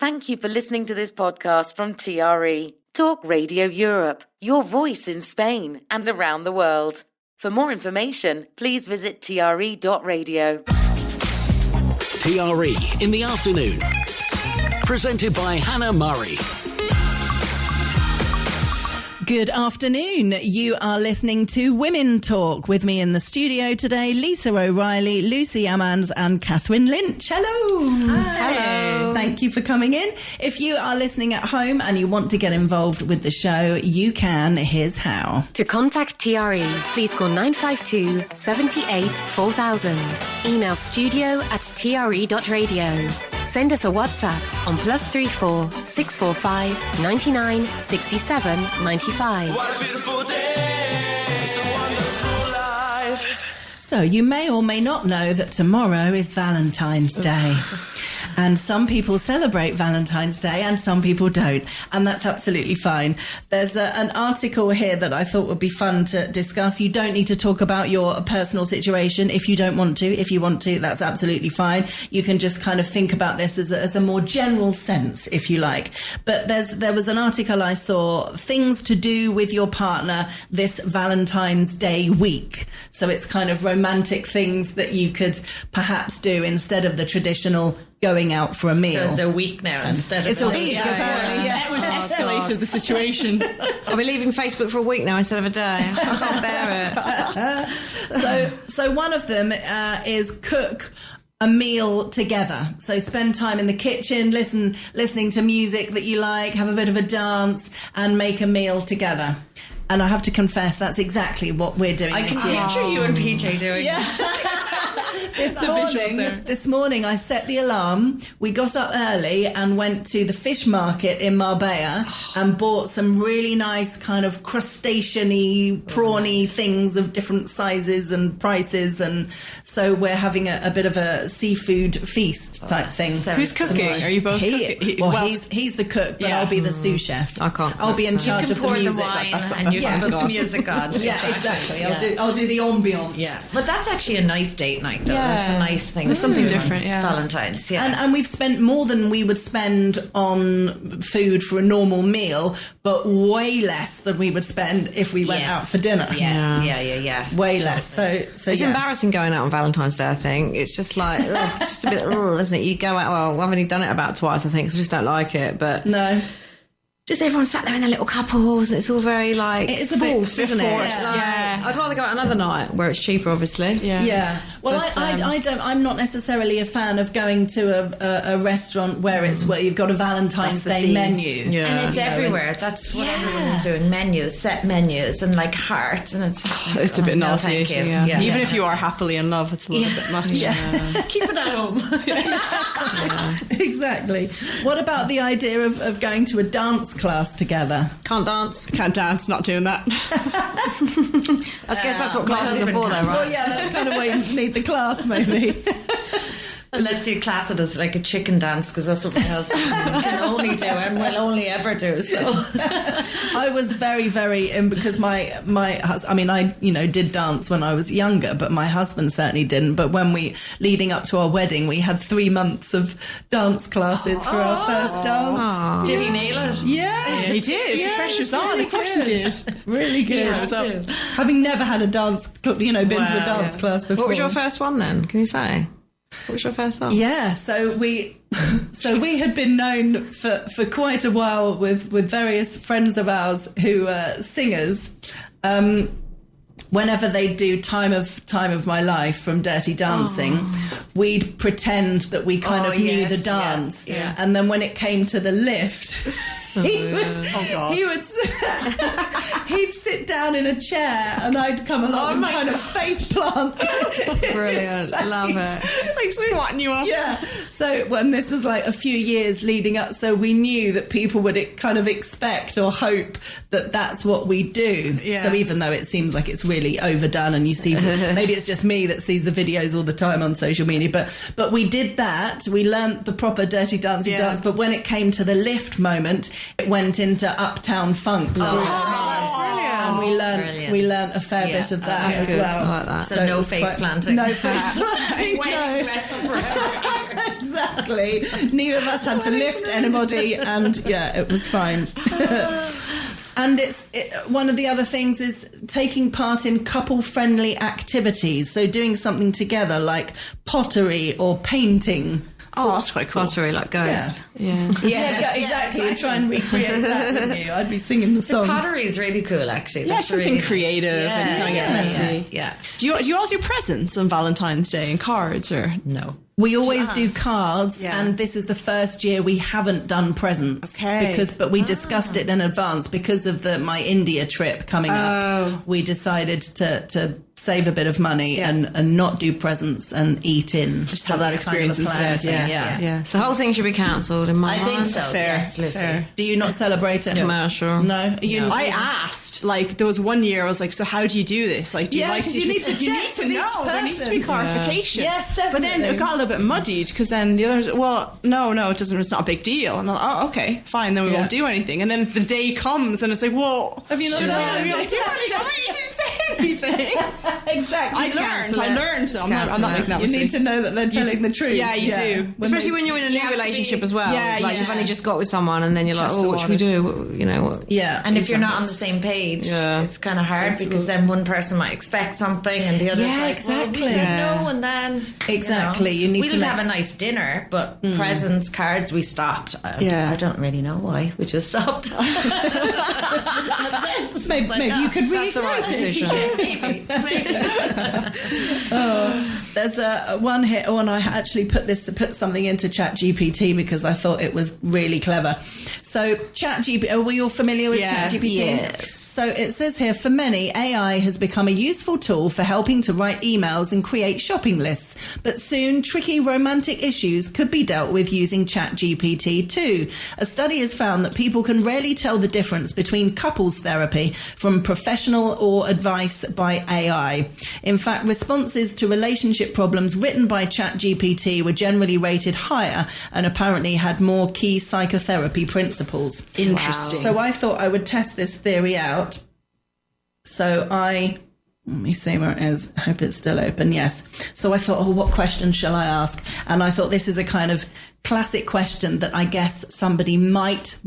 Thank you for listening to this podcast from TRE, Talk Radio Europe, your voice in Spain and around the world. For more information, please visit tre.radio. TRE in the afternoon. Presented by Hannah Murray. Good afternoon. You are listening to Women Talk. With me in the studio today, Lisa O'Reilly, Lucy Ammans and Catherine Lynch. Hello. Hi. Hello. Thank you for coming in. If you are listening at home and you want to get involved with the show, you can. Here's how. To contact TRE, please call 952 78 4000. Email studio@tre.radio. Send us a WhatsApp on +34 645 99 67 95. What a beautiful day, it's a wonderful life. So you may or may not know that tomorrow is Valentine's Day. And some people celebrate Valentine's Day and some people don't. And that's absolutely fine. There's an article here that I thought would be fun to discuss. You don't need to talk about your personal situation if you don't want to. If you want to, that's absolutely fine. You can just kind of think about this as a more general sense, if you like. But there was an article I saw, things to do with your partner this Valentine's Day week. So it's kind of romantic things that you could perhaps do instead of the traditional going out for a meal. So it's a week now instead of it's a week, apparently. That would escalate the situation. I'll be leaving Facebook for a week now instead of a day. I can't bear it. So one of them is cook a meal together. So spend time in the kitchen, listening to music that you like, have a bit of a dance and make a meal together. And I have to confess, that's exactly what we're doing this year. I can picture you and PJ doing This morning I set the alarm. We got up early and went to the fish market in Marbella and bought some really nice kind of crustacean-y, prawny things of different sizes and prices. And so we're having a bit of a seafood feast type thing. Who's cooking? Are you both cooking? He's the cook, but I'll be the sous chef. I can't. I'll be in charge of the music. You can pour the wine and you can put the music on. Yeah, exactly. I'll do the ambiance. Yeah, but that's actually a nice date night, though. It's a nice thing. It's something different, Valentine's, And we've spent more than we would spend on food for a normal meal, but way less than we would spend if we went out for dinner. Yeah. Way less. So it's embarrassing going out on Valentine's Day, I think. It's just like, it's just a bit, isn't it? You go out, well, I've only done it about twice, I think, so I just don't like it, but... No. Just everyone sat there in their little couples. It's all very like it is a forced, bit isn't it? Yeah. I'd rather go out another night where it's cheaper, obviously. Yeah. Well, but, I don't. I'm not necessarily a fan of going to a restaurant where you've got a Valentine's Day menu. Yeah. And it's everywhere. That's what everyone's doing. Menus, set menus, and like hearts, and it's a bit nauseating. Yeah. Even if you are happily in love, it's a little bit much. Yeah. Keep it at home. Exactly. What about the idea of going to a dance class together? Can't dance. Not doing that. I guess that's what classes are for, though, right? Well, yeah, that's kind of why you need the class, maybe. Unless you class it as like a chicken dance, because that's what my husband can only do and will only ever do. So I was very, very because my husband, I mean, I did dance when I was younger, but my husband certainly didn't. But when leading up to our wedding, we had 3 months of dance classes for our first dance. Did he nail it? Yeah, he did. Yeah, the pressure's on. Really of course he did. Really good. Yeah, having never had a dance, been to a dance class before. What was your first one then? Can you say? What was your first song? Yeah, so we had been known for quite a while with various friends of ours who are singers. Whenever they'd do Time of My Life from Dirty Dancing, we'd pretend that we kind of knew the dance. Yeah. And then when it came to the lift, he'd sit down in a chair and I'd come along and kind of face plant. Brilliant. Love it. It's like squatting you up. Yeah. So when this was like a few years leading up, so we knew that people would kind of expect or hope that that's what we do. Yeah. So even though it seems like it's really overdone and you see, maybe it's just me that sees the videos all the time on social media, but we did that. We learnt the proper Dirty Dancing dance, but when it came to the lift moment, it went into Uptown Funk. And we learnt a fair bit of that as well. Like that. So no face planting. No face planting. Dress up Exactly. Neither of us had to lift anybody, and yeah, it was fine. And one of the other things is taking part in couple-friendly activities. So doing something together, like pottery or painting. Oh, that's quite cool. Pottery, like Ghost. Yeah, exactly. And try and recreate that, wouldn't you? I'd be singing the song. Pottery is really cool, actually. Yeah, That's something really creative and kind of get messy. Yeah. Do you all do presents on Valentine's Day and cards, or No. We always do cards, and this is the first year we haven't done presents. Okay. But we discussed it in advance because of my India trip coming up. We decided to save a bit of money and not do presents and eat in. just have that It's kind of experience a plan instead? thing, Yeah. So the whole thing should be cancelled in my I think mind. so. Fair, Yes, Lucy. fair. Do you not celebrate it? Commercial. No. I asked, like, there was one year I was like, so how do you do this? Like, do you Yeah, like 'cause you need to you check need to with each know. There needs to be person. clarification. Yes, But then definitely. it got a little bit muddied because then the others, well, no, it doesn't. It's not a big deal. And I'm like, oh, okay, fine. Then we won't do anything. And then the day comes and it's like, well, Have you not should done I? anything? Like, you didn't say anything. Exactly. I learned. I'm not making that You mistake. need to know that they're telling the truth. Yeah, you do. Especially when you're in a new have to relationship be- as well. Yeah, like yeah. you've only just got with someone and then you're like, Test oh, the what should we waters. do? You know, what? Yeah. And if you're not on the same page, it's kind of hard because then one person might expect something and the other Yeah, like, well, exactly. we said no, and then Exactly, you need we'll to have a nice dinner, but presents, cards, we stopped. I don't really know why we just stopped. That's it. Maybe you could That's the right reignite it. decision. Maybe. There's one here when I actually put something into ChatGPT because I thought it was really clever. So ChatGPT, are we all familiar with ChatGPT? Yes. So it says here, for many, AI has become a useful tool for helping to write emails and create shopping lists. But soon, tricky romantic issues could be dealt with using ChatGPT too. A study has found that people can rarely tell the difference between couples therapy from professional or advice by AI. In fact, responses to relationship problems written by ChatGPT were generally rated higher and apparently had more key psychotherapy principles. Interesting. So I thought I would test this theory out. So let me see where it is. I hope it's still open. Yes. So I thought, what question shall I ask? And I thought this is a kind of classic question that I guess somebody might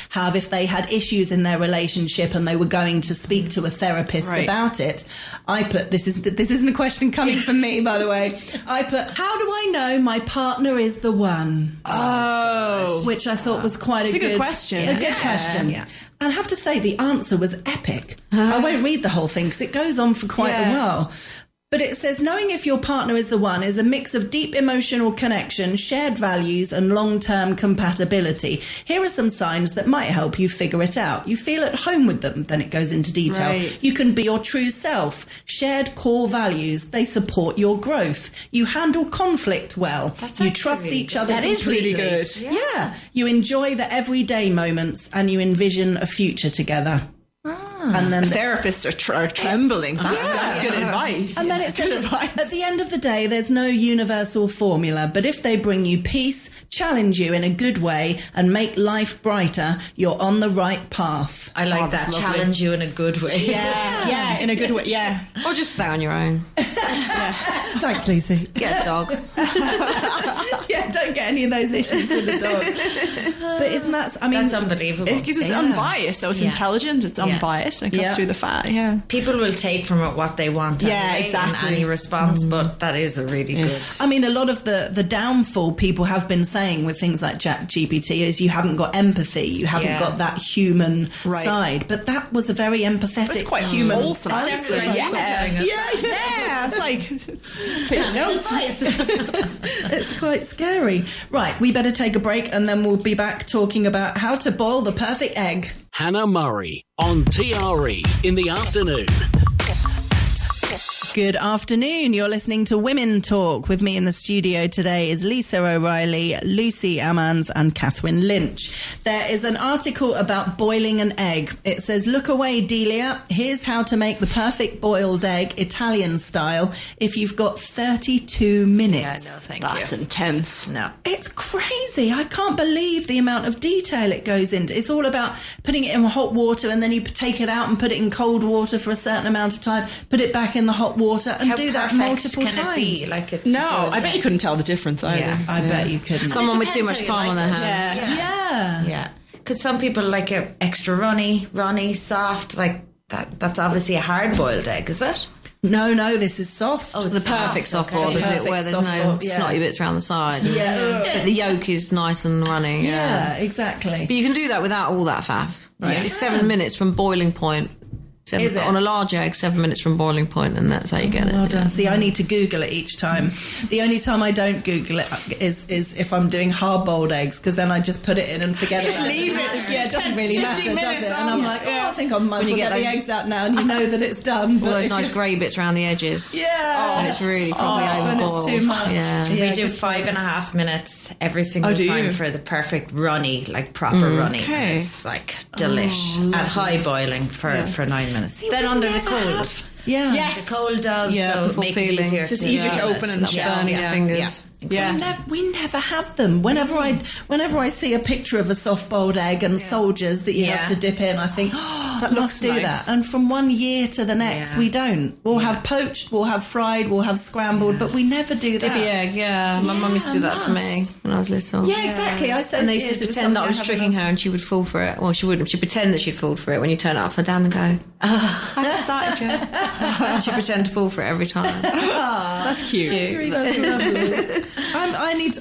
have if they had issues in their relationship and they were going to speak to a therapist about it. I put, this isn't a question coming from me, by the way. I put, how do I know my partner is the one? Oh. Which I thought was quite It's a good question. A good question. Yeah. And I have to say, the answer was epic. I won't read the whole thing because it goes on for quite a while. But it says, knowing if your partner is the one is a mix of deep emotional connection, shared values, and long-term compatibility. Here are some signs that might help you figure it out. You feel at home with them. Then it goes into detail. Right. You can be your true self. Shared core values. They support your growth. You handle conflict well. You trust each other That is really completely. good. Yeah. You enjoy the everyday moments and you envision a future together. And then Therapists are trembling. That's good advice. And then it says, at the end of the day, there's no universal formula, but if they bring you peace, challenge you in a good way, and make life brighter, you're on the right path. I like that. lovely. Challenge you in a good way. Yeah, in a good way. Yeah. Or just stay on your own. Thanks, Lucy. Get a dog. Yeah, don't get any of those issues with the dog. But isn't that, I mean... That's unbelievable. Because it's unbiased, though. It's intelligent. It's unbiased. And it cuts through the fat. Yeah. People will take from it what they want. Yeah, anyway, exactly. In any response, but that is a really good. I mean, a lot of the downfall people have been saying with things like ChatGPT is you haven't got empathy, you haven't got that human side. But that was a very empathetic, It's quite human wholesome. answer. Sounded like you were telling us. Yeah. It's like, take notes. It's quite scary. Right, we better take a break and then we'll be back talking about how to boil the perfect egg. Hannah Murray on TRE in the afternoon. Good afternoon. You're listening to Women Talk. With me in the studio today is Lisa O'Reilly, Lucy Ammans and Catherine Lynch. There is an article about boiling an egg. It says, look away, Delia. Here's how to make the perfect boiled egg, Italian style, if you've got 32 minutes. Yeah, no, thank That's you. intense. No. It's crazy. I can't believe the amount of detail it goes into. It's all about putting it in hot water and then you take it out and put it in cold water for a certain amount of time, put it back in the hot water water and How do that perfect multiple can times. It be? Like it's No, good, I bet you couldn't tell the difference either. Yeah. I bet you couldn't. Someone with too Depends much how time you on their like it. hands. Yeah. Yeah. Because some people like it extra runny, soft, like that. That's obviously a hard-boiled egg, is it? No, this is soft. Oh, The perfect soft okay. boil, is it? Perfect Where there's soft no boil, yeah. snotty bits around the side. Yeah. But the yolk is nice and runny. Yeah, exactly. But you can do that without all that faff. Right? Yeah. It's 7 minutes from boiling point. Is it? On a large egg, 7 minutes from boiling point, and that's how you get it. Well done. See, I need to Google it each time. The only time I don't Google it is if I'm doing hard-boiled eggs, because then I just put it in and forget Just about leave it. it. Yeah, it doesn't really 15 matter, does minutes it? on. And I'm like, I think I might as When well you get get the those- eggs out now, and you know that it's done. All But those if nice you- grey bits around the edges. Yeah. And it's really probably that's when overboiled. it's too much. Yeah. We do good 5.5 minutes every single do time you? for the perfect runny, like proper runny. Okay. And it's like delish at high boiling for 9 minutes. See, then we under the never cold. have- Yeah. Yes. The cold does Yeah, though, make peeling. it easier. It's just easier to open and Not burning your fingers. Yeah. We never have them. Whenever I see a picture of a soft-boiled egg and soldiers that you have Yeah. to dip in, I think, oh, That let's looks do nice. that. And from one year to the next, Yeah. we don't. We'll have poached, we'll have fried, we'll have scrambled, but we never do that. Dippy egg, yeah. My mum used to do that for me must. when I was little. Yeah, exactly. I And they used to pretend that I was tricking her and she would fall for it. Well, she wouldn't. She'd pretend that she'd fall for it when you turn it upside down and go, oh, I started you. She'd pretend to fall for it every time. That's cute. That's lovely.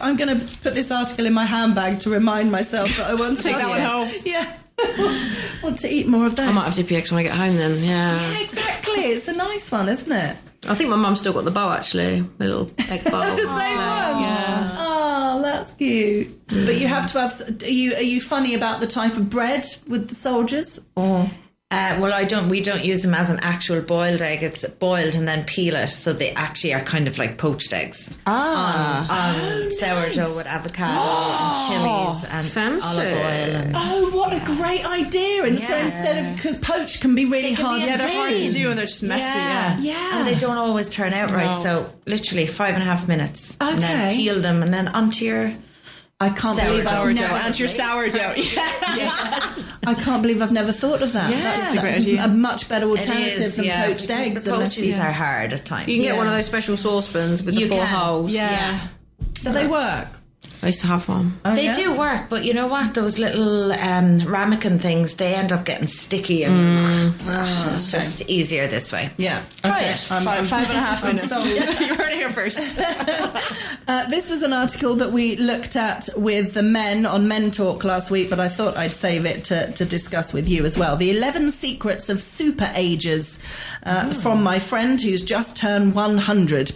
I'm going to put this article in my handbag to remind myself that I want to Take that one home. Yeah. Want to eat more of those. I might have dippy eggs when I get home then, yeah. Yeah, exactly. It's a nice one, isn't it? I think my mum's still got the bowl actually, the little egg bowl. The same one. Yeah. Oh, that's cute. But you have to have. Are you funny about the type of bread with the soldiers, or? Well, we don't use them as an actual boiled egg. It's boiled and then peel it, so they actually are kind of like poached eggs. On sourdough with avocado and chilies and fancy. olive oil. And Oh, what a great idea! And so Yeah. instead of, because poached can be really hard to Yeah, do. they're hard to do and they're just messy. Yeah. Yeah. And they don't always turn out right. So literally 5.5 minutes. And then Okay. peel them and then onto your I can't believe I've Sourdough. never. And your sourdough. I can't believe I've never thought of that. Yeah. That's It's a great idea. a much better It alternative is, than yeah, poached because eggs. The unless poaches are hard at times. You can get Yeah. one of those special saucepans with the You 4 can. holes. Yeah. Do they work? I used to have one. Oh, They yeah? do work, but you know what? Those little ramekin things, they end up getting sticky and it's just easier this way. Yeah. Try Okay. it. I'm 5.5 minutes. sold. You heard it here first. This was an article that we looked at with the men on Men Talk last week, but I thought I'd save it to discuss with you as well. The 11 Secrets of Super Agers from my friend who's just turned 100.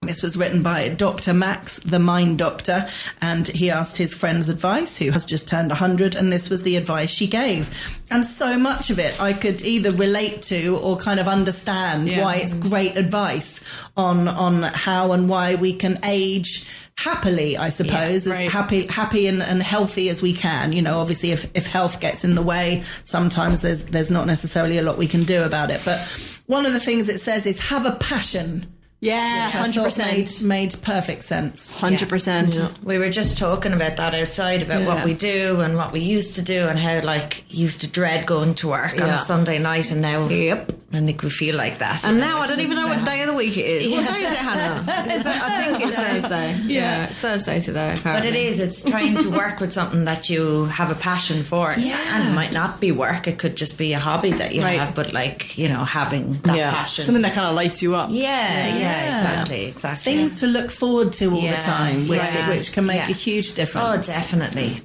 This was written by Dr. Max, the Mind Doctor, and he asked his friend's advice, who has just turned 100, and this was the advice she gave. And so much of it I could either relate to or kind of understand why it's great advice on how and why we can age happily, I suppose, right. as happy and healthy as we can. You know, obviously if health gets in the way, sometimes there's not necessarily a lot we can do about it. But one of the things it says is have a passion. Yeah, Which I thought 100%. made perfect sense. 100%. We were just talking about that outside, about what we do and what we used to do and how, like, used to dread going to work on a Sunday night, and now I think we feel like that. And you know, now I it's don't even just know what day of the week it is. What day is it, Hannah? I think it's Thursday. Yeah, it's Thursday today, But apparently. it is, it's trying to work with something that you have a passion for. Yeah. And it might not be work, it could just be a hobby that you Right. have, but, like, you know, having that passion. Something that kind of lights you up. Yeah, Yeah. exactly. Things to look forward to all Yeah. the time, which can make Yeah. a huge Oh, difference. definitely,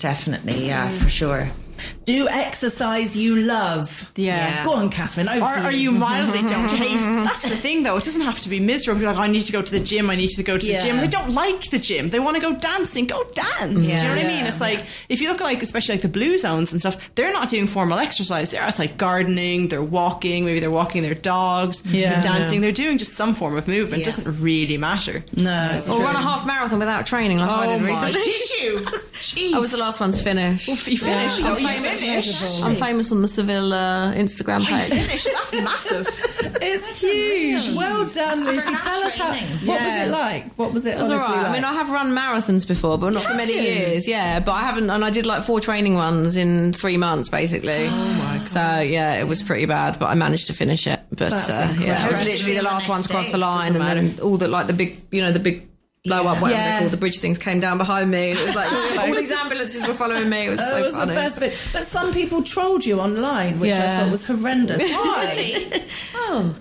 yeah, for sure. Do exercise you love. Yeah. Go on, Catherine. Over Or to are you mildly don't hate? That's the thing, though. It doesn't have to be miserable. You're like, I need to go to the gym. I need to go to the Yeah. gym. They don't like the gym. They want to go dancing. Go dance. Do you know what I mean? Yeah. It's like, if you look at, like, especially like the blue zones and stuff, they're not doing formal exercise. They're out like gardening. They're walking. Maybe they're walking their dogs. Yeah. They're dancing. They're doing just some form of movement. Yeah. It doesn't really matter. No, it's Or true. run a half marathon without training like I did recently. Did you? Jeez. I was the last one to finish. You finished. I'm Oh, you famous. finished. I'm famous on the Seville Instagram page. Finished. That's massive. It's huge. Well done, Lucy. For Tell us how. training. What Yeah. was it like? What was it? It was honestly alright. like? I mean, I have run marathons before, but not for many Have you? years. Yeah, but I haven't, and I did like 4 training runs in 3 months, basically. Oh my god! So yeah, it was pretty bad, but I managed to finish it. But That's I was incredible. literally the last one to cross the line, Doesn't and then all the big, the big blow up, whatever they call the bridge things, came down behind me, and it was like all these ambulances were following me. It was That so was funny. the best bit. But some people trolled you online, which I thought was horrendous. Why?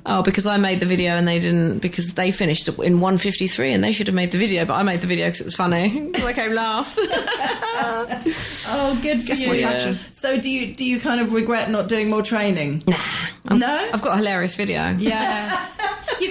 Oh, because I made the video and they didn't, because they finished in 1:53 and they should have made the video, but I made the video because it was funny. Because I came last. Oh, good for you. So do you kind of regret not doing more training? Nah. No? I've got a hilarious video. Yeah.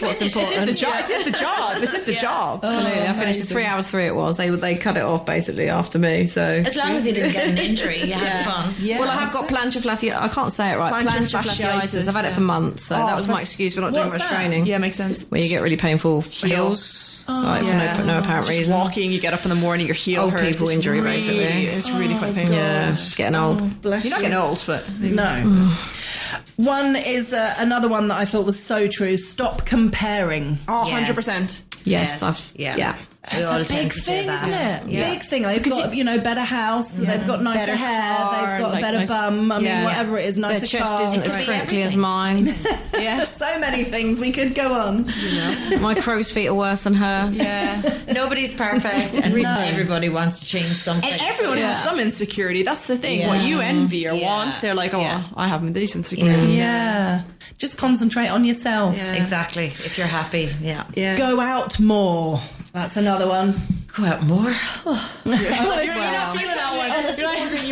That's what's important. It did the job. It did the job. Absolutely. I finished at 3 hours 3 it was. They cut it off basically after me. So As long as you didn't get an injury, you had fun. Yeah. well, I have got plantar fasciitis. I can't say it right. Plantar fasciitis. I've had it for months, so that was my excuse for not doing what's much that? training. Yeah, makes sense. Where you get really painful heels, for no apparent Just reason. walking, you get up in the morning, your heel Old hurts. people It's injury, really, basically. It's really quite painful. Yeah, getting old. Bless You're not you. getting old, but No. One is another one that I thought was so true. Stop comparing. Oh, Yes. 100%. Yes, I've Yeah. yeah. We all It's a tend big to do thing, that. isn't it? Yeah. Big thing. They've got, better house, they've got nicer Better hair, car, they've got a like better nice- bum. I mean, Yeah. whatever it is, Their nicer chest car. isn't as Great. crinkly as mine. Yeah. So many things we could go on. My crow's feet are worse than hers. Yeah. Nobody's perfect, and No. everybody wants to change something. And everyone has some insecurity. That's the thing. Yeah. What you envy or Yeah. want, they're like, oh, Yeah. I have these insecurities. Yeah. Just concentrate on yourself. Exactly. If you're happy, yeah. Yeah. Go out more. That's another one. Go out more.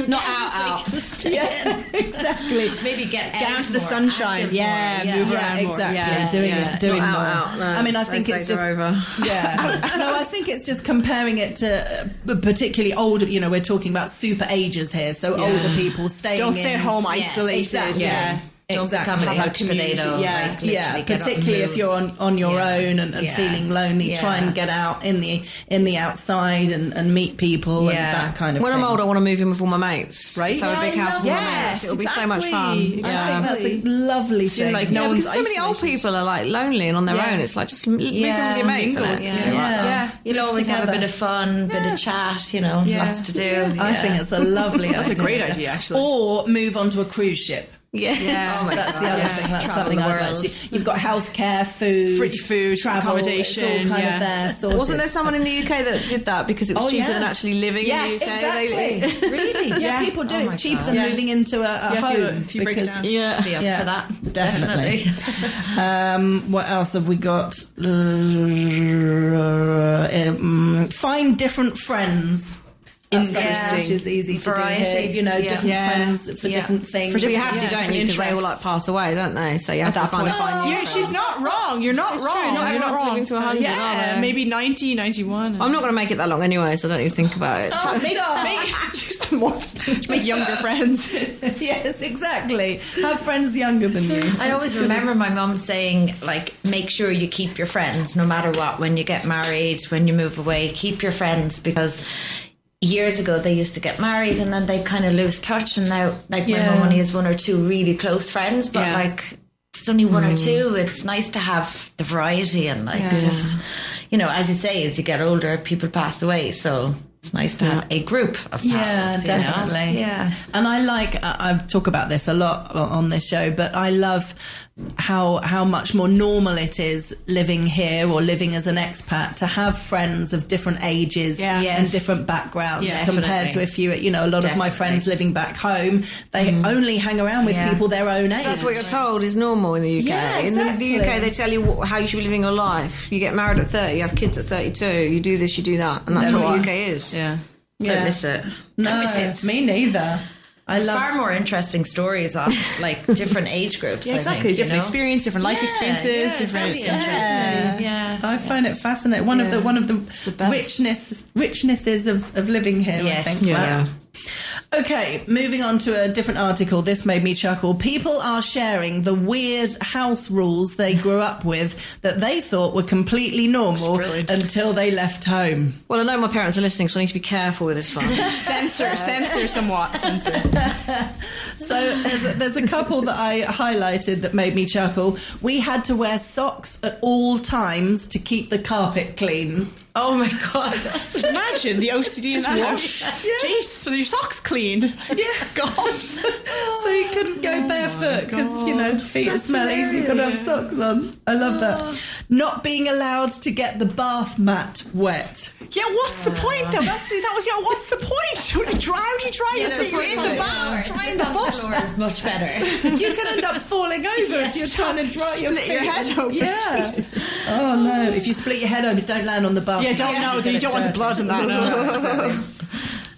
Not out. Yeah, exactly. Maybe get Get out out to the more, sunshine. active Yeah, more. move Yeah, around more. exactly. Yeah, Doing Not more. out, no. I mean, I think Those it's days just are over. Yeah. No, I think it's just comparing it to particularly older, we're talking about super ages here, so older people staying Don't in. stay at home isolated. Exactly. Yeah. Don't Exactly. become a Have a couch community. potato. Yeah. Like, literally Yeah, get up and particularly if move. you're on your Yeah. own and Yeah. feeling lonely, try Yeah. and get out in the outside and meet people Yeah. and that kind of When thing. I'm old, I want to move in with all my mates. Right? Just have a Yeah, big I house love with all my that. mates. It'll be so much fun. Exactly. I think that's a lovely thing. like, No, no because one's so many old isolated. people are like lonely and on their Yeah. own. It's like just move in Yeah. with your mates. Mingle. Isn't it? Yeah. Yeah. You'll Live always have a together. bit of fun, bit of chat, lots to do. I think it's a lovely idea. That's a great idea, actually. Or move onto a cruise ship. Yeah. Yeah. That's the other thing. That's Travel something the I'd like world. to do. You've got healthcare, food, Free food, travel, accommodation, It's all kind yeah. of there. Sorted. Wasn't there someone in the UK that did that because it was Oh, cheaper yeah. than actually living Yes, in the UK? Exactly. Really? Yeah, Yeah. people do. Oh my It's cheaper God. than Yeah. moving into a Yeah, home if you break it because down. Yeah. Be up Yeah, for that. definitely. What else have we got? Find different friends. That's something Interesting. which is easy to Variety. do here. Yeah. Different friends for Yeah. different things. But you have to, Yeah, don't different you? Because they all interests. like pass away, don't they? So you have to that kind of point. find. Yeah, she's not wrong. You're not It's wrong. true. Not You're everyone's wrong. living to 100, Yeah, are they? maybe 90, 91. I'm not going to make it that long anyway, so don't even think about it. Oh, stop. Just more, make younger friends. Yes, exactly. Have friends younger than you. I always remember my mum saying, make sure you keep your friends no matter what. When you get married, when you move away, keep your friends, because years ago they used to get married and then they kind of lose touch, and now my mum only has one or two really close friends, but Yeah. it's only one or two. It's nice to have the variety and just as you say, as you get older people pass away, so it's nice to have a group of pals. Yeah, definitely. Yeah. And I I talk about this a lot on this show, but I love how much more normal it is living here or living as an expat to have friends of different ages Yeah. and Yes. different backgrounds Yeah, compared definitely. to if you, a lot of my Definitely. friends living back home, they only hang around with Yeah. people their own age. That's what you're told is normal in the UK. Yeah, In the exactly. UK, they tell you how you should be living your life. You get married at 30, you have kids at 32, you do this, you do that, and that's what the UK is. Yeah. Don't miss it. No, Don't miss it. me neither. I love Far more interesting stories of different age groups. Yeah, I exactly. think, Different experience, different life experiences, it's different. really interesting. Yeah. I find it fascinating. One of the richnesses of living here, I Yes. think. Yeah. Okay, moving on to a different article. This made me chuckle. People are sharing the weird house rules they grew up with that they thought were completely normal Brilliant. until they left home. Well, I know my parents are listening, so I need to be careful with this one. Censor somewhat. Censor. So there's a couple that I highlighted that made me chuckle. We had to wear socks at all times to keep the carpet clean. Oh my God. Imagine the OCD in that house. Jeez, so your socks clean. Yeah. God. So you couldn't go barefoot because, feet are smelly, so you've got to have socks on. I love that. Not being allowed to get the bath mat wet. Yeah, what's the point though? What's the point? How do you dry your feet? You're in the bath, drying the floor foot. is much better. You could end up falling over if you're trying to dry your feet. Split your head open. Yeah. Oh no! If you split your head open, don't land on the bath. Yeah, you don't want the blood in that. No. Exactly.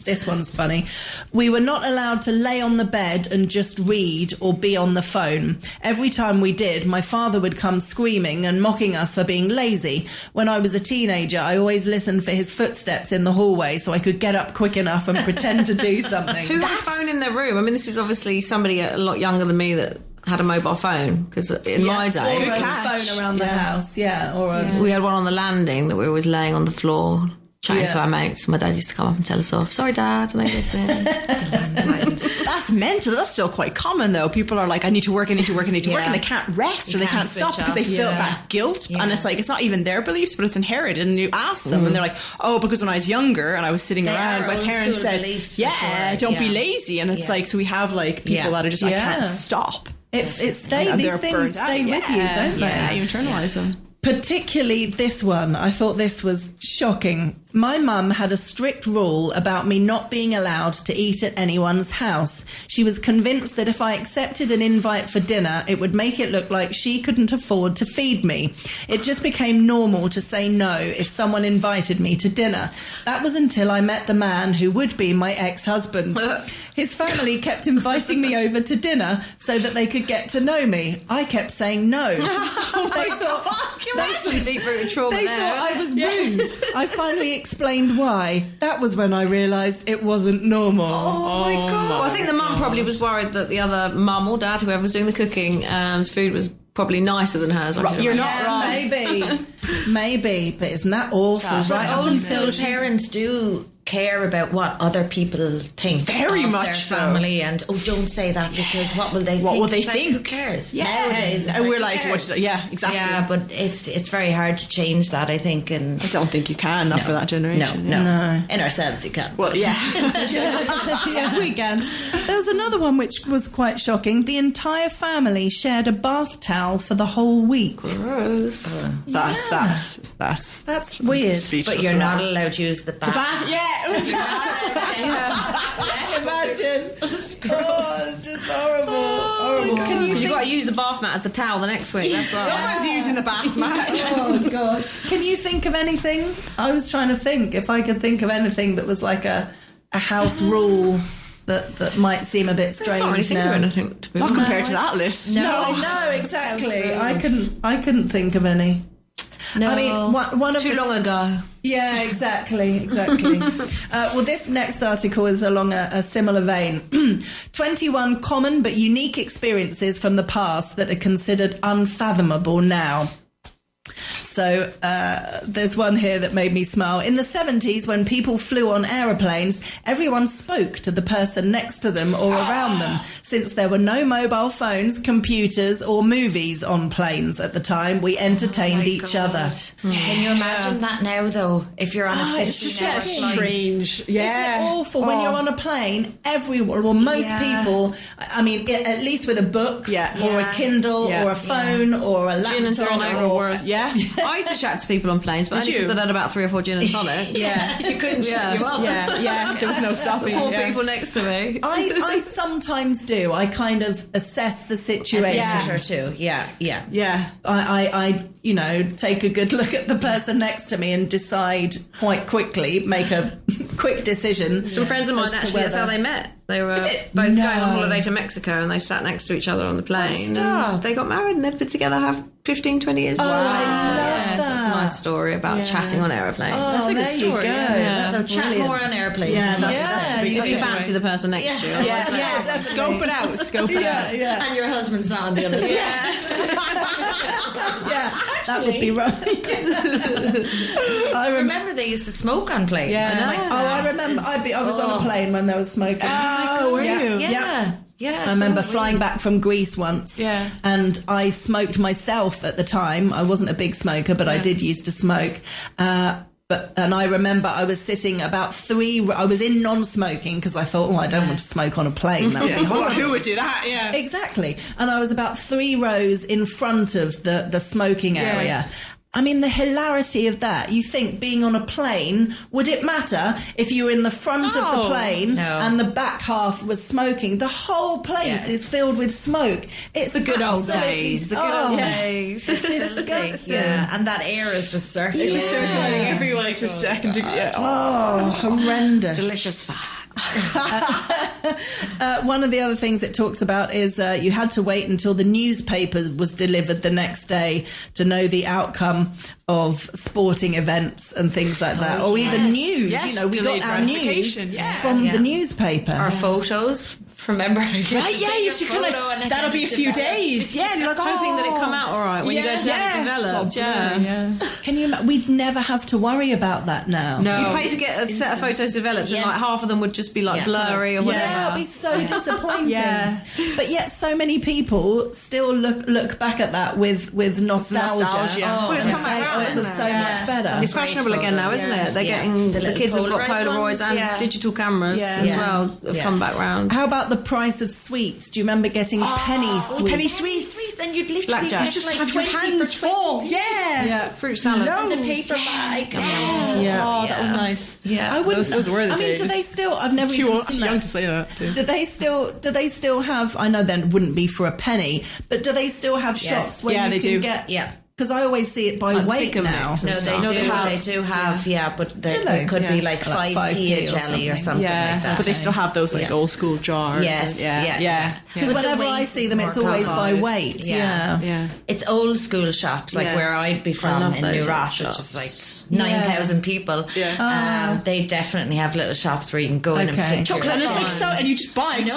This one's funny. We were not allowed to lay on the bed and just read or be on the phone. Every time we did, my father would come screaming and mocking us for being lazy. When I was a teenager, I always listened for his footsteps in the hallway so I could get up quick enough and pretend to do something. Who had a phone in their room? I mean, this is obviously somebody a lot younger than me that had a mobile phone, because in my day... Or a phone around the house, We had one on the landing that we were always laying on the floor, chatting to our mates. My dad used to come up and tell us off. Sorry, Dad, I know you're listening. That's mental. That's still quite common, though. People are like, I need to work, and they can't rest or they can't stop because they feel that guilt. And it's like, it's not even their beliefs, but it's inherited. And you ask them, and they're like, oh, because when I was younger and I was sitting around, my parents said, don't be lazy. And it's like, so we have like people that are just, I can't stop. It stayed. These things stay with you, don't they? Yeah, you internalise them. Particularly this one. I thought this was shocking. My mum had a strict rule about me not being allowed to eat at anyone's house. She was convinced that if I accepted an invite for dinner, it would make it look like she couldn't afford to feed me. It just became normal to say no if someone invited me to dinner. That was until I met the man who would be my ex-husband. His family kept inviting me over to dinner so that they could get to know me. I kept saying no. That's some deep-rooted trauma They there. thought I was rude. I finally explained why. That was when I realised it wasn't normal. Oh my God. Well, I think the mum probably was worried that the other mum or dad, whoever was doing the cooking, food was probably nicer than hers. You're not wrong. Maybe, but isn't that awful? Right up until parents do care about what other people think very of much their so. family, and don't say that because what will they think? What will they It's like, think? Who cares? Yeah. Nowadays, And we're who like, cares? exactly. Yeah, but it's very hard to change that, I think. And I don't think you can, not for that generation. No. In ourselves, you can. Well, yeah. yeah, we can. There was another one which was quite shocking. The entire family shared a bath towel for the whole week. Gross. That's weird. But you're not allowed to use the bath. Imagine. Oh, it's just horrible. Can You've got to use the bath mat as the towel the next week. That's right. Someone's using the bath mat. Oh God! Can you think of anything? I was trying to think if I could think of anything that was like a house rule that might seem a bit strange I can't really think now. of anything, to be Not honest. compared to that list. No, I know exactly. I couldn't think of any. No. I mean, one of Too long ago. Yeah, exactly. Well, this next article is along a similar vein. 21 common but unique experiences from the past that are considered unfathomable now. So there's one here that made me smile. In the 70s, when people flew on aeroplanes, everyone spoke to the person next to them or around them, since there were no mobile phones, computers or movies on planes at the time. We entertained each other. Can you imagine that now, though? If you're on a 15-hour flight. Strange. Yeah. Isn't it awful when you're on a plane? Everyone, or most people, I mean, at least with a book or a Kindle or a phone or a laptop. Gin and tonic or Yeah. I used to chat to people on planes, but only because I'd had about 3 or 4 gin and tonic. You couldn't shut you up. Yeah. There was no stopping. Four people next to me. I sometimes do. I kind of assess the situation. Yeah, too. Yeah. I take a good look at the person next to me and decide quite quickly, make a quick decision. Some friends of mine, as to actually, that's how whether- they met. They were both going on holiday to Mexico and they sat next to each other on the plane. Stop. And they got married and they've been together 15, 20 years. Oh, I love So it's that. a nice story about chatting on aeroplanes. Oh, there you go. So That's chat brilliant. more on airplanes. Yeah, If you fancy the person next to you. Yeah, definitely. Scope it out. Yeah. And your husband's not on the other side. Yeah, that would be right. I Remember they used to smoke on planes. Yeah. And I'm like, I remember. I was on a plane when they were smoking. Oh, were you? Yeah. Yeah. I remember flying back from Greece once, and I smoked myself at the time. I wasn't a big smoker, but I did used to smoke. And I remember I was sitting I was in non-smoking because I thought, I don't want to smoke on a plane. That would be horrible. Who would do that? Yeah. Exactly. And I was about 3 rows in front of the smoking area. I mean, the hilarity of that. You think being on a plane, would it matter if you were in the front of the plane and the back half was smoking? The whole place is filled with smoke. It's The good old days. The good old days. It's disgusting. Yeah, and that air is just circulating. Everyone is just second. Oh, horrendous. Delicious fat. One of the other things it talks about is you had to wait until the newspaper was delivered the next day to know the outcome of sporting events and things like that, or even news. Yes, we got our news from the newspaper. Our photos. Remember? Right, you should that'll be a few days. Yeah, and you're like, hoping that it come out all right when you go to have it developed. Can you? We'd never have to worry about that now. No, you pay to get a set of photos developed, and like half of them would just be like blurry or whatever. Yeah, it'd be so disappointing. But yet, so many people still look back at that with nostalgia. Well, it's come back round, it was so much better. It's fashionable again now, isn't it? They're getting the kids have got Polaroids and digital cameras as well. Have come back round. How about the price of sweets? Do you remember getting penny sweets? Penny sweets. And you'd literally Blackjack. get Just like have your 20 hands for full. 20. Yeah. Fruit salad. And the paper bag. Oh, that was nice. Yeah. I wouldn't. Those were the days. Do they still? I've never Too even seen young that. to say that. Do they still have? I know then wouldn't be for a penny, but do they still have shops where you can get? Yeah. Because I always see it by weight now. No, they do have, but there could be like 5p a jelly or something like that. But they still have those like old school jars. Yes, yeah. Because whenever I see them, it's always by weight. Yeah. It's old school shops, like where I'd be from in New Ross, which is like 9,000 people. They definitely have little shops where you can go in and pick chocolate, and it's like so, and you just buy it. No,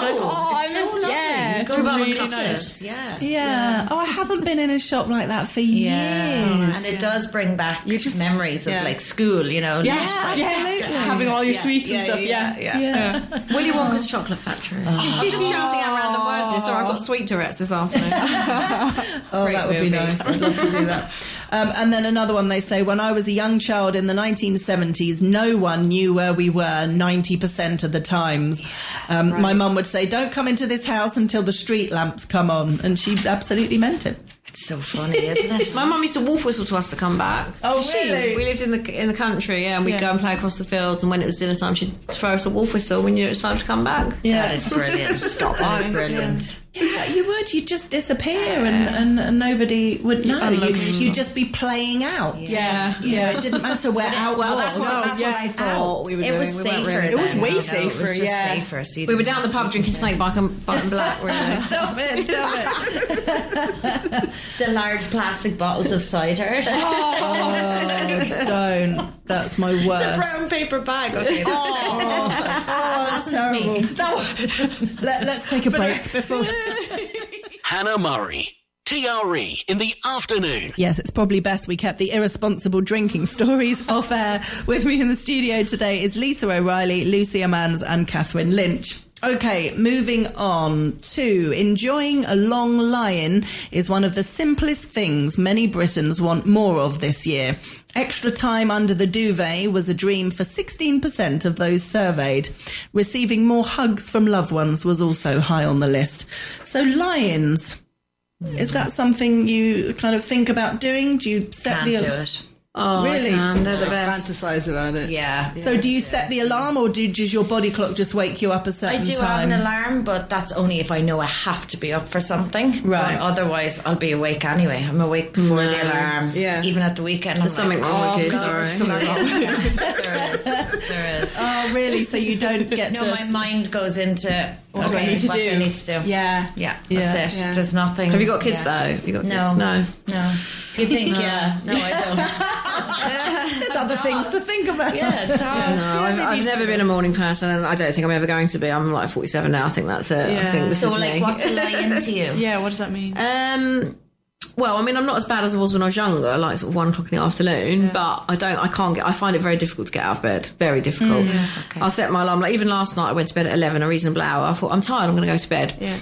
it's so lovely. Yeah, it's really nice. Yeah. Oh, I haven't been in a shop like that for years. And it does bring back memories of like school, absolutely. Having all your sweets and stuff. Yeah. Willy Wonka's chocolate factory. I'm just shouting out random words here. Sorry, I've got sweet Tourette's this afternoon. That would be nice. I'd love to do that. And then another one, they say, when I was a young child in the 1970s, no one knew where we were 90% of the times. My mum would say, don't come into this house until the street lamps come on. And she absolutely meant it. It's so funny, isn't it? My mum used to wolf whistle to us to come back. Oh, really? We lived in the country, and we'd go and play across the fields, and when it was dinner time, she'd throw us a wolf whistle when it was time to come back. That is brilliant. That is brilliant. Yeah, you would. You'd just disappear and nobody would know. You'd just be playing out. Yeah. It didn't matter where out was. That's what I thought we were doing. It was safer. It was way safer, It was just safer. So we were down the pub drinking snake bite and black, really. Stop it. The large plastic bottles of cider. Oh, don't. That's my worst. The brown paper bag. Okay. That's terrible. Let's take a break before... Hannah Murray. TRE in the afternoon. Yes, it's probably best we kept the irresponsible drinking stories off air. With me in the studio today is Lisa O'Reilly, Lucy Amans and Catherine Lynch. Okay, moving on to enjoying a long lie-in is one of the simplest things many Britons want more of this year. Extra time under the duvet was a dream for 16% of those surveyed. Receiving more hugs from loved ones was also high on the list. So lie-ins, is that something you kind of think about doing? Do you set Can't do it. Oh, really? They're the best. Fantasize about it. Yeah. So do you set the alarm, or does your body clock just wake you up a certain I do time? have an alarm, but that's only if I know I have to be up for something. Right. But otherwise, I'll be awake anyway. I'm awake before the alarm. Yeah. Even at the weekend. There's something wrong with you, sorry. There is. Oh, really? So you don't get No, my mind goes into what do I need to do. Yeah. Yeah, Yeah. that's it. Yeah. There's nothing. Have you got kids though? Have you got No. kids? No. You think, yeah. No, I don't. There's other things to think about. Yeah, it's hard. No, I've never been a morning person, and I don't think I'm ever going to be. I'm like 47 now. I think that's it. I think this So, is like, me. what's a lie into you? Yeah, what does that mean? Well, I mean, I'm not as bad as I was when I was younger, like sort of 1 o'clock in the afternoon. But I find it very difficult to get out of bed. Very difficult. Okay. I'll set my alarm. Like even last night, I went to bed at 11, a reasonable hour. I thought I'm tired. I'm going to go to bed. Yeah.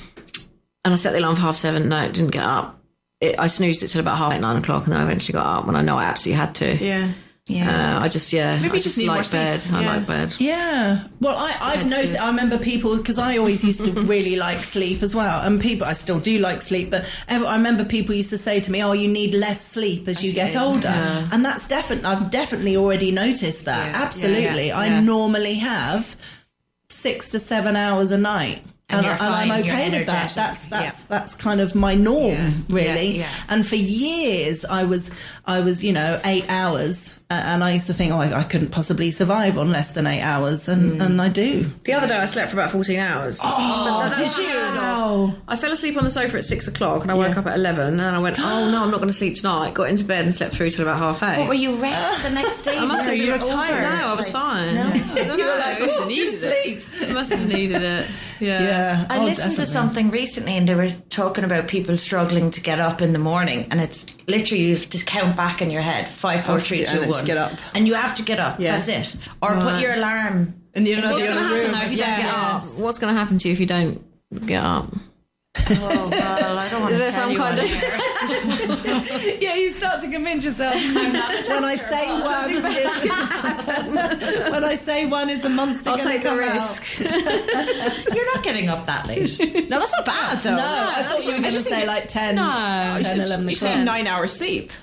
And I set the alarm for 7:30. No, didn't get up. I snoozed it till about 8:30, 9 o'clock, and then I eventually got up when I know I absolutely had to. Yeah. I just maybe I just need more like sleep. bed. I like bed. Yeah. Well, I've noticed, I remember people, because I always used to really like sleep as well. And I still do like sleep, but I remember people used to say to me, oh, you need less sleep as you get older. Yeah. And that's I've definitely already noticed that. Yeah. Absolutely. Yeah. I normally have 6 to 7 hours a night. And I'm okay with that. That's kind of my norm, really. Yeah. And for years, I was 8 hours, and I used to think, I couldn't possibly survive on less than 8 hours, and I do. The other day, I slept for about 14 hours. Did you? Wow. I fell asleep on the sofa at 6 o'clock, and I woke up at 11, and I went, oh no, I'm not going to sleep tonight. Got into bed and slept through till about 8:30. What, were you wrecked the next day? I must have been tired. No, I was fine. No. You were like, I must have needed it. I must have needed it. Yeah. I listened to something recently, and they were talking about people struggling to get up in the morning, and it's literally you have to count back in your head 5, 4, 3, 2, 1, get up, and you have to get up. That's it. Or put your alarm in the other room. If you don't get up, what's going to happen to you if you don't get up? Oh well, I don't want to tell you kind of. Yeah, you start to convince yourself. When I say one is the monster. I'll take the risk. You're not getting up that late. No, that's not bad though. No, I thought you were going to say like 10. No, 10, 11 o'clock. You're saying 9 hours sleep.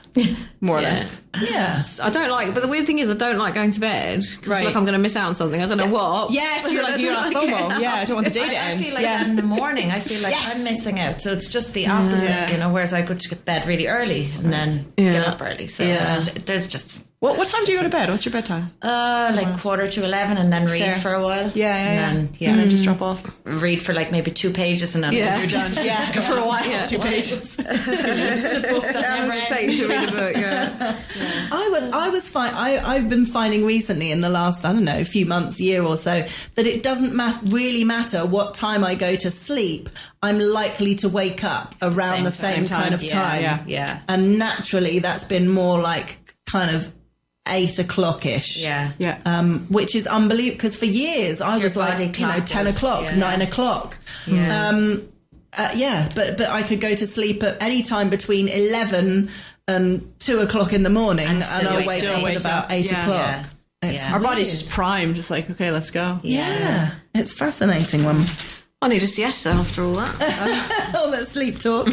More or less. Yeah. I don't like, but the weird thing is I don't like going to bed. Right. I feel like I'm going to miss out on something. I don't know what. Yes, you're like FOMO. Yeah, I don't want the day to end. I feel like that in the morning. I feel like I'm missing out. So it's just the opposite, whereas I go to bed really early and then get up early. So there's just... What time do you go to bed? What's your bedtime? Like 11:15, and then read for a while. And then just drop off. Read for like maybe 2 pages, and then you're done. Go for a while. 2 pages. It takes to read a book. I was fine. I've been finding recently in the last, I don't know, few months, year or so, that it doesn't really matter what time I go to sleep. I'm likely to wake up around the same kind of time. Yeah. And naturally, that's been more like kind of 8 o'clock-ish. Which is unbelievable, because for years I was like, 10 o'clock, 9 o'clock. But I could go to sleep at any time between 11 and 2 o'clock in the morning, and I'll wake up at about 8 o'clock. Our body's just primed. It's like, okay, let's go. Yeah. It's fascinating one. I need a siesta after all that. All that sleep talk.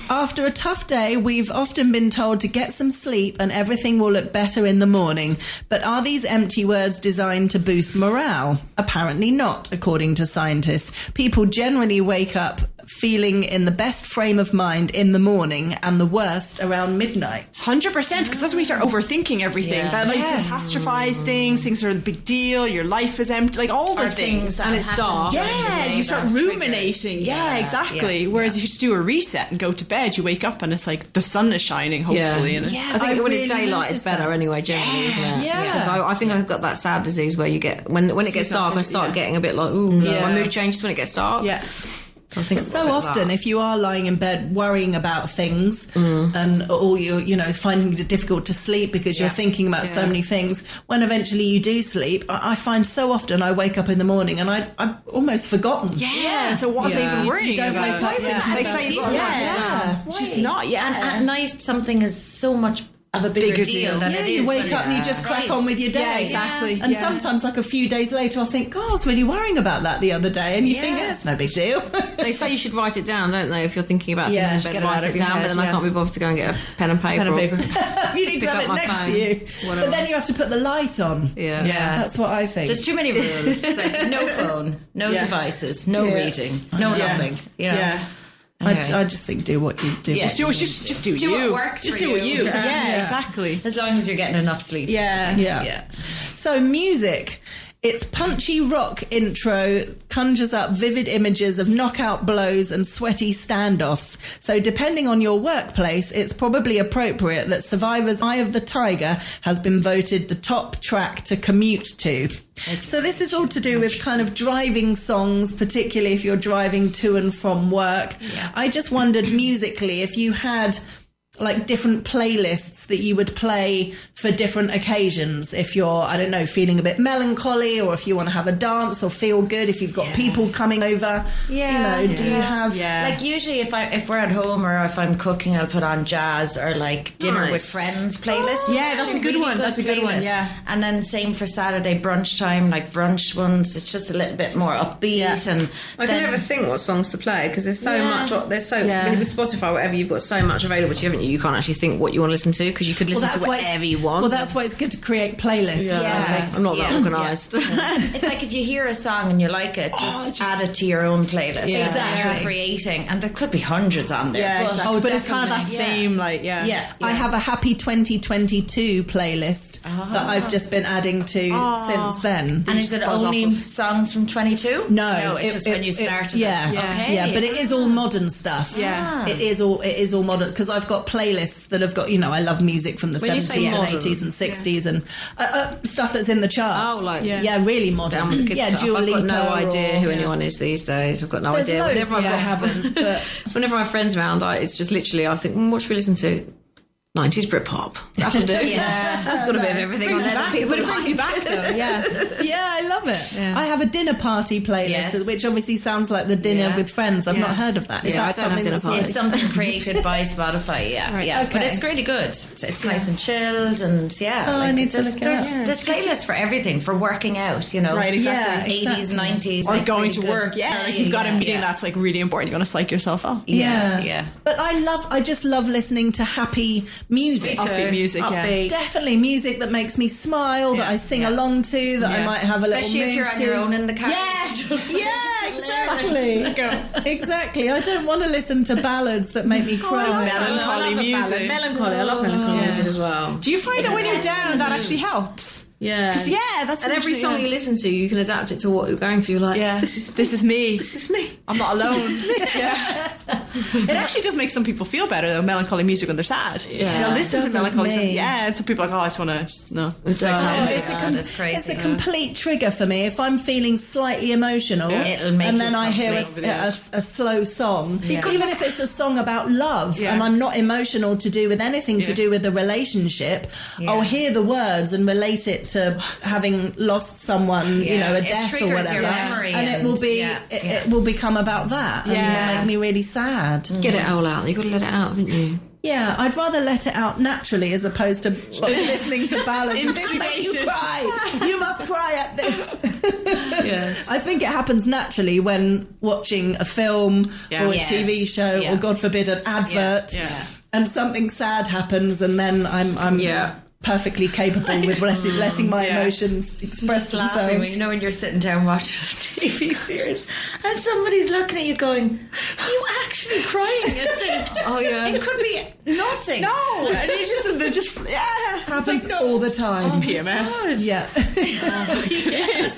After a tough day, we've often been told to get some sleep and everything will look better in the morning. But are these empty words designed to boost morale? Apparently not, according to scientists. People generally wake up feeling in the best frame of mind in the morning and the worst around midnight. 100%, because that's when you start overthinking everything. That catastrophize things are a big deal, your life is empty, like all the things, and it's dark. You start ruminating. Exactly. Whereas if you just do a reset and go to bed, you wake up and it's like the sun is shining, hopefully. And I think when it's daylight, it's better anyway, generally, isn't it? Because I think I've got that sad disease where you get, when it gets dark, I start getting a bit like, my mood changes when it gets dark. So often, if you are lying in bed worrying about things, or you're finding it difficult to sleep because you're thinking about so many things, when eventually you do sleep, I find so often I wake up in the morning and I've almost forgotten. So what's even worrying? You don't wake up. They say it's just not. And at night, something is so much of a bigger deal than it is. You wake up and you just crack on with your day. Yeah, exactly. And sometimes, like a few days later, I'll think, God, I was really worrying about that the other day. And you think, it's no big deal. They say you should write it down, don't they? If you're thinking about things in bed, write it down. But then I can't be bothered to go and get a pen and paper. You need to have it next to you. But then you have to put the light on. That's what I think. There's too many rules. Like, no phone, no devices, no reading, no nothing. Anyway. I just think do what you do. Just do you. What works just for do you. what you. Yeah, exactly. As long as you're getting enough sleep. Yeah. So music. Its punchy rock intro conjures up vivid images of knockout blows and sweaty standoffs. So depending on your workplace, it's probably appropriate that Survivor's Eye of the Tiger has been voted the top track to commute to. So this is all to do with kind of driving songs, particularly if you're driving to and from work. I just wondered musically if you had like different playlists that you would play for different occasions? If you're, I don't know, feeling a bit melancholy, or if you want to have a dance or feel good, if you've got people coming over, do you have... Like usually if we're at home or if I'm cooking, I'll put on jazz or like dinner with friends playlist. That's a good one. That's a good one, yeah. And then same for Saturday brunch time, like brunch ones. It's just a little bit more upbeat. And I can never think what songs to play because there's so much. There's I mean, with Spotify, whatever, you've got so much available to you, haven't you? You can't actually think what you want to listen to because you could listen to whatever you want. Well, that's why it's good to create playlists. I think. I'm not that organised. It's like if you hear a song and you like it, just add it to your own playlist. Exactly. They're creating, and there could be hundreds on there. But it's kind of that same, like, I have a Happy 2022 playlist that I've just been adding to since then. And is it only songs from 22? No, it's just when you started. But it is all modern stuff. It is all modern, because I've got playlists that have got, I love music from the 70s and 80s and 60s and stuff that's in the charts. Really modern. Dua Lipa. I've got no idea who anyone is these days. I've got no idea. Whenever I haven't. But whenever I have friends around, it's just literally, I think, what should we listen to? 90s Britpop. That'll do. That's got a bit of everything on there. But it brings you back, though. I love it. I have a dinner party playlist, which obviously sounds like the dinner with friends. I've not heard of that. Is that something that's... It's something created by Spotify, Okay. But it's really good. It's nice and chilled, and I need to look it up. There's playlists for everything, for working out, Right, exactly. 80s, 90s. Or going to work, you've got a meeting that's like really important. You want to psych yourself up. But I just love listening to happy music. Upbeat music, Definitely music that makes me smile, that I sing along to, that I might have a especially little move if you're on your own in the car. Exactly. Exactly. I don't want to listen to ballads that make me cry. Melancholy music. Melancholy. I love melancholy music as well. Do you find that when you're down, that actually helps? Because that's and every song you listen to, you can adapt it to what you're going through. Like, this is me. This is me. I'm not alone. This is me. It actually does make some people feel better though. Melancholy music when they're sad. They'll listen to melancholy music. And some people are like, I just want to no. It's crazy. It's a complete trigger for me. If I'm feeling slightly emotional, and then I hear a slow song, even if it's a song about love, and I'm not emotional to do with anything to do with the relationship, I'll hear the words and relate it to having lost someone, a death or whatever, and it will be it will become about that, and it will make me really sad. Get it all out. You've got to let it out, haven't you? Yeah, I'd rather let it out naturally as opposed to listening to ballads. This makes you cry. You must cry at this. I think it happens naturally when watching a film or a TV show or, God forbid, an advert, and something sad happens, and then I'm perfectly capable with letting my emotions express themselves. When when you're sitting down watching a TV series and somebody's looking at you going, "Are you actually crying at this?" It could be nothing. No, and it just happens all the time. It's PMS.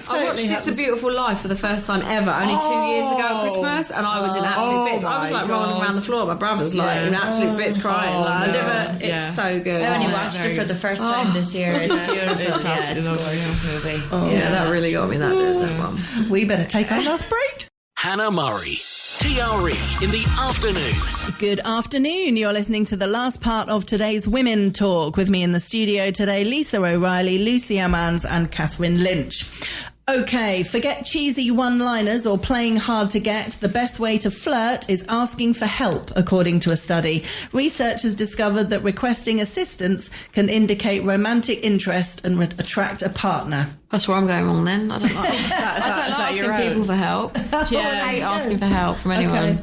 I watched It's a Beautiful Life for the first time ever, only 2 years ago at Christmas, and I was in absolute bits. I was like rolling around the floor. My brother's like in absolute bits crying. It's so good. I only watched it for the first time this year. It's beautiful. It's a gorgeous movie. That really got me. That one. We better take our last break. Hannah Murray, TRE in the afternoon. Good afternoon. You're listening to the last part of today's Women Talk. With me in the studio today, Lisa O'Reilly, Lucy Ammans and Catherine Lynch. Okay, forget cheesy one-liners or playing hard to get. The best way to flirt is asking for help, according to a study. Researchers discovered that requesting assistance can indicate romantic interest and attract a partner. That's where I'm going wrong then. I don't like asking people for help. I hate asking for help from anyone. Okay.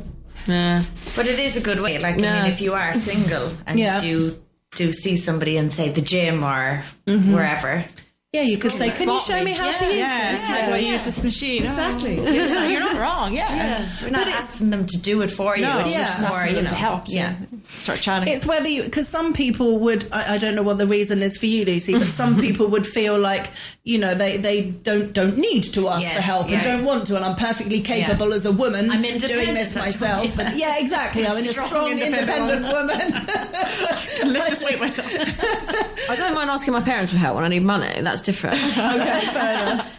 Yeah. But it is a good way. Like, I mean, if you are single and you do see somebody in, say, the gym or wherever... Yeah, you could say, can you show me how to use this? How do I use this machine? Exactly. You're not wrong, We're not asking them to do it for you. No, it's just more, to help. Start chatting. It's whether you, because some people would, I don't know what the reason is for you, Lucy, but some people would feel like, they don't need to ask for help and don't want to, and I'm perfectly capable as a woman doing this myself. And exactly. I'm a strong, independent woman. Let's wait myself. I don't mind asking my parents for help when I need money. That's different. Okay, fair enough.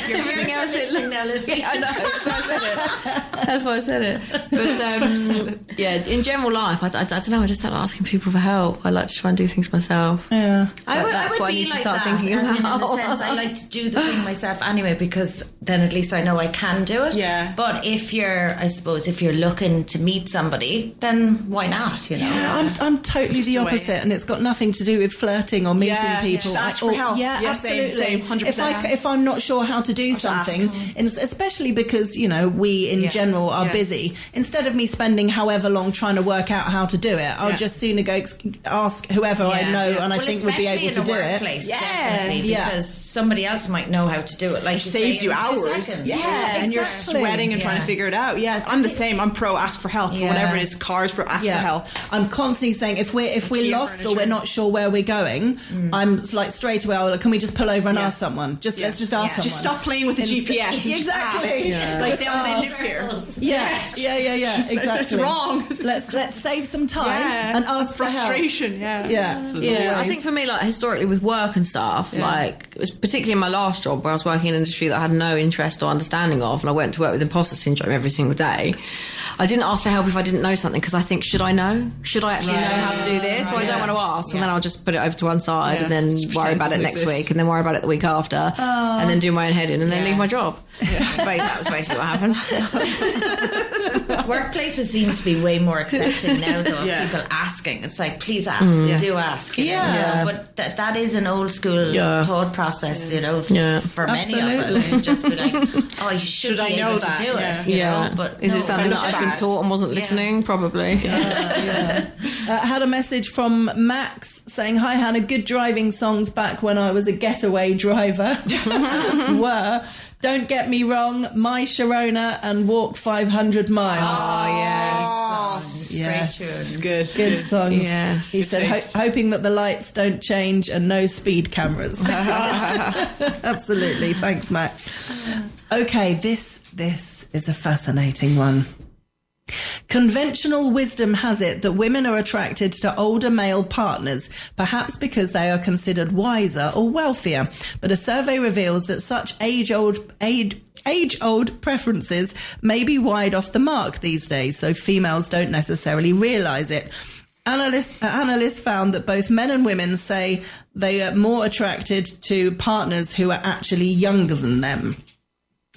You're hearing us listening now, Lizzie. I know. That's why I said it. That's why I said it. But yeah, in general life, I don't know. I just start asking people for help. I like to try and do things myself. Yeah, that's what I need to start thinking as in about. the sense, I like to do the thing myself anyway, because then at least I know I can do it. Yeah. But if you're looking to meet somebody, then why not? You know. Yeah, I'm totally the opposite, and it's got nothing to do with flirting or meeting people. Just ask for help. Yeah, Yeah, absolutely. same, 100%. If I'm not sure how to do something, and especially because we in general are busy, instead of me spending however long trying to work out how to do it, I'll just sooner go ask whoever I know and I think would be able to do it. Definitely, because somebody else might know how to do it. Like it saves you hours. And you're sweating and trying to figure it out. Yeah, I'm the same. I'm pro ask for help for whatever it is. Cars pro ask for help. I'm constantly saying if we're lost or we're not sure where we're going, I'm like straight away. Can we just pull over and ask someone? Let's just ask someone. Just stop playing with the GPS. Exactly. Like they live here. Yeah. Exactly. It's wrong. Let's save some time and ask for help. Frustration. Yeah. I think for me, like historically with work and stuff, like it was particularly in my last job where I was working in an industry that I had no interest or understanding of, and I went to work with imposter syndrome every single day. I didn't ask for help if I didn't know something, because I think, should I know? Should I actually know how to do this? So I don't want to ask, and then I'll just put it over to one side and then worry about it next week, and then worry about it the week after, and then do my own head in, and then leave my job. That was basically what happened. Workplaces seem to be way more accepting now, though, of people asking. It's like, please ask, do ask. You know? But that is an old school thought process, for many of us, to just be like, oh, you should be able to do it. You know? But is it something that I've been taught and wasn't listening? Probably. Had a message from Max saying, hi Hannah, good driving songs back when I was a getaway driver were Don't Get Me Wrong, My Sharona and Walk 500 Miles. Yes. It's good. Good songs. Yes. He said, hoping that the lights don't change and no speed cameras. Absolutely. Thanks, Max. Okay, this is a fascinating one. Conventional wisdom has it that women are attracted to older male partners, perhaps because they are considered wiser or wealthier. But a survey reveals that such age-old preferences may be wide off the mark these days, so females don't necessarily realise it. Analysts found that both men and women say they are more attracted to partners who are actually younger than them.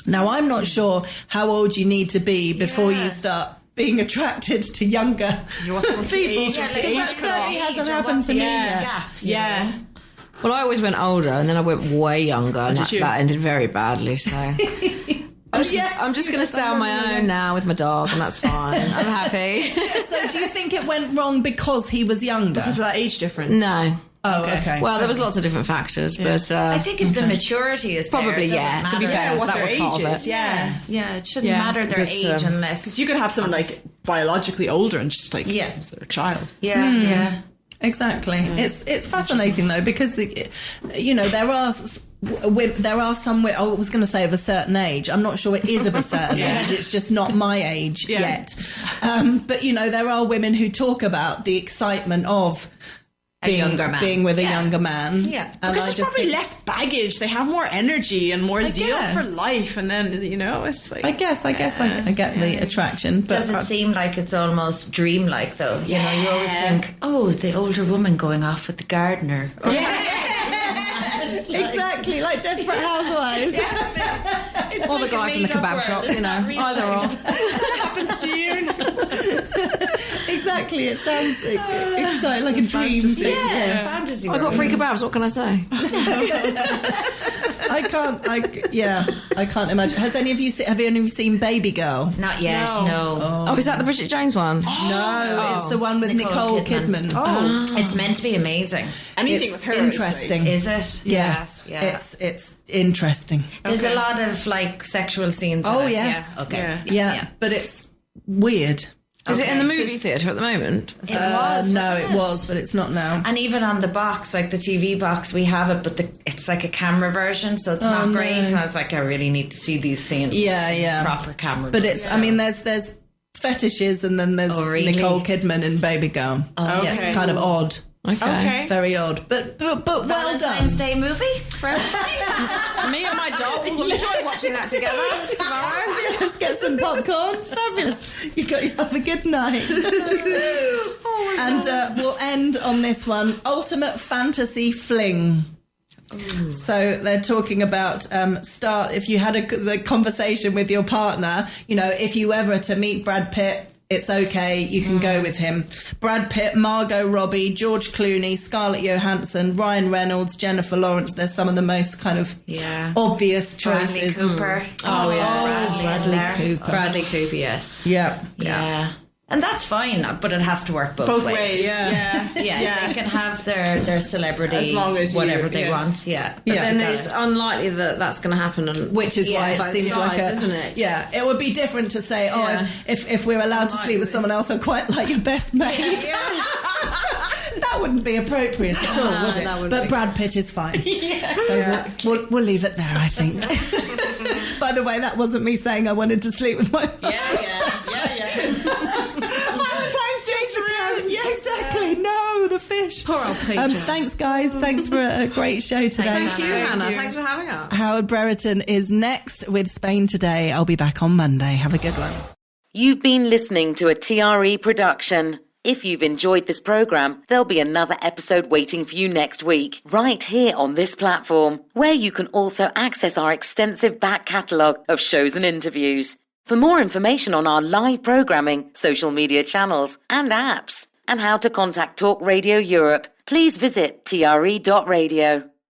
Now, I'm not sure how old you need to be before you start being attracted to younger people. That certainly hasn't happened to me yet. Yeah. Well, I always went older, and then I went way younger, and that ended very badly, so... I'm just going to stay on my own now with my dog, and that's fine. I'm happy. So do you think it went wrong because he was younger? Because of that age difference? No. Oh, okay. Well, there was lots of different factors, but... I think if the maturity is probably, there, to be fair, what that was part of it. Yeah, it shouldn't matter their age unless... Because you could have someone, like, biologically older and just, like, they're a child. Yeah. Exactly. It's fascinating, though, because, there are some... I was going to say of a certain age. I'm not sure it is of a certain age. It's just not my age yet. But, there are women who talk about the excitement of... being with a younger man. Yeah. And because there's probably less baggage. They have more energy and more zeal for life. And then, it's like... I guess I get the attraction. But does it seem like it's almost dreamlike, though? You know, you always think, oh, the older woman going off with the gardener. Exactly, like Desperate Housewives. Or the guy from the kebab shop, either or. What happens to you? Exactly, it sounds exciting, like a dream thing. Fantasy. I got free kebabs, what can I say? I can't imagine. Have any of you seen Baby Girl? Not yet, no. Oh, is that the Bridget Jones one? No, it's the one with Nicole Kidman. It's meant to be amazing. Anything with her interesting. Is it? Yes. Yeah. It's interesting. There's a lot of like sexual scenes. Oh, in it. yes. Yeah. Okay. Yeah, but it's weird. Is it in the movie theatre at the moment? It was. No, it was, but it's not now. And even on the box, like the TV box, we have it, but it's like a camera version, so it's not great. And I was like, I really need to see these scenes. Yeah. Proper camera. But it's, I mean, there's fetishes, and then there's really? Nicole Kidman in Baby Girl. Oh, yeah, it's kind of odd. Okay. Very odd, but well done. Valentine's Day movie for Me and my dog will enjoy watching that together tomorrow. Let's get some popcorn. Fabulous. You got yourself a good night. And we'll end on this one. Ultimate fantasy fling. So they're talking about if you had the conversation with your partner, if you ever to meet Brad Pitt, it's okay, you can go with him. Brad Pitt, Margot Robbie, George Clooney, Scarlett Johansson, Ryan Reynolds, Jennifer Lawrence. They're some of the most kind of obvious choices. Bradley Cooper. Oh, yeah. Bradley Cooper. Bradley Cooper, yes. Yeah. And that's fine, but it has to work both ways. Yeah. They can have their celebrity, as long as whatever they want. Yeah. But then it's unlikely that that's going to happen. Which is why it both seems sides, like isn't it? Yeah, it would be different to say, if we're allowed to sleep with someone else, I'm quite like your best mate. That wouldn't be appropriate at all, would it? But Brad Pitt is fine. So we'll leave it there, I think. By the way, that wasn't me saying I wanted to sleep with my husband. Yeah, exactly. No, the fish. Poor old Peter. Thanks, guys. Thanks for a great show today. Thank you, Hannah. Thanks for having us. Howard Brereton is next with Spain Today. I'll be back on Monday. Have a good one. You've been listening to a TRE production. If you've enjoyed this programme, there'll be another episode waiting for you next week, right here on this platform, where you can also access our extensive back catalogue of shows and interviews. For more information on our live programming, social media channels and apps, and how to contact Talk Radio Europe, please visit tre.radio.